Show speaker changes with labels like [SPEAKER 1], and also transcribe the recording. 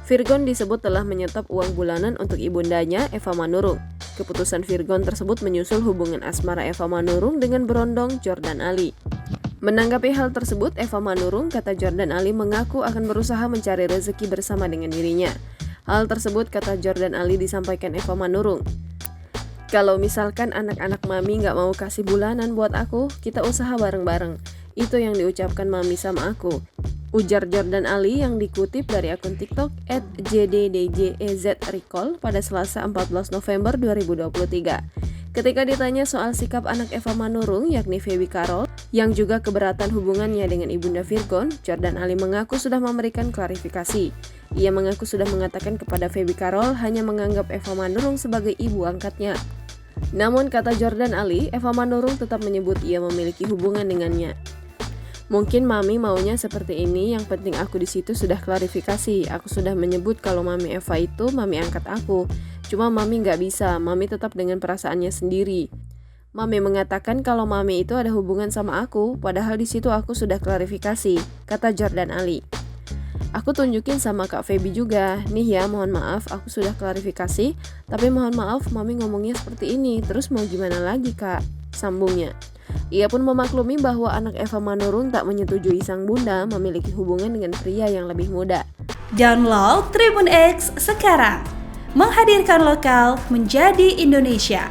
[SPEAKER 1] Virgon disebut telah menyetop uang bulanan untuk ibundanya, Eva Manurung. Keputusan Virgon tersebut menyusul hubungan asmara Eva Manurung dengan berondong Jordan Ali. Menanggapi hal tersebut, Eva Manurung, kata Jordan Ali, mengaku akan berusaha mencari rezeki bersama dengan dirinya. Hal tersebut, kata Jordan Ali, disampaikan Eva Manurung. Kalau misalkan anak-anak mami gak mau kasih bulanan buat aku, kita usaha bareng-bareng. Itu yang diucapkan mami sama aku, ujar Jordan Ali yang dikutip dari akun TikTok @jddjezrecall pada Selasa 14 November 2023. Ketika ditanya soal sikap anak Eva Manurung, yakni Feby Carol, yang juga keberatan hubungannya dengan ibunda Virgon, Jordan Ali mengaku sudah memberikan klarifikasi. Ia mengaku sudah mengatakan kepada Feby Carol hanya menganggap Eva Manurung sebagai ibu angkatnya. Namun, kata Jordan Ali, Eva Manurung tetap menyebut ia memiliki hubungan dengannya. Mungkin mami maunya seperti ini, yang penting aku di situ sudah klarifikasi. Aku sudah menyebut kalau mami Eva itu mami angkat aku. Cuma mami nggak bisa, mami tetap dengan perasaannya sendiri. Mami mengatakan kalau mami itu ada hubungan sama aku, padahal di situ aku sudah klarifikasi, kata Jordan Ali. Aku tunjukin sama Kak Feby juga, nih ya mohon maaf aku sudah klarifikasi, tapi mohon maaf mami ngomongnya seperti ini, terus mau gimana lagi kak, sambungnya. Ia pun memaklumi bahwa anak Eva Manurung tak menyetujui sang bunda memiliki hubungan dengan pria yang lebih muda.
[SPEAKER 2] Download Tribun X sekarang, menghadirkan lokal menjadi Indonesia.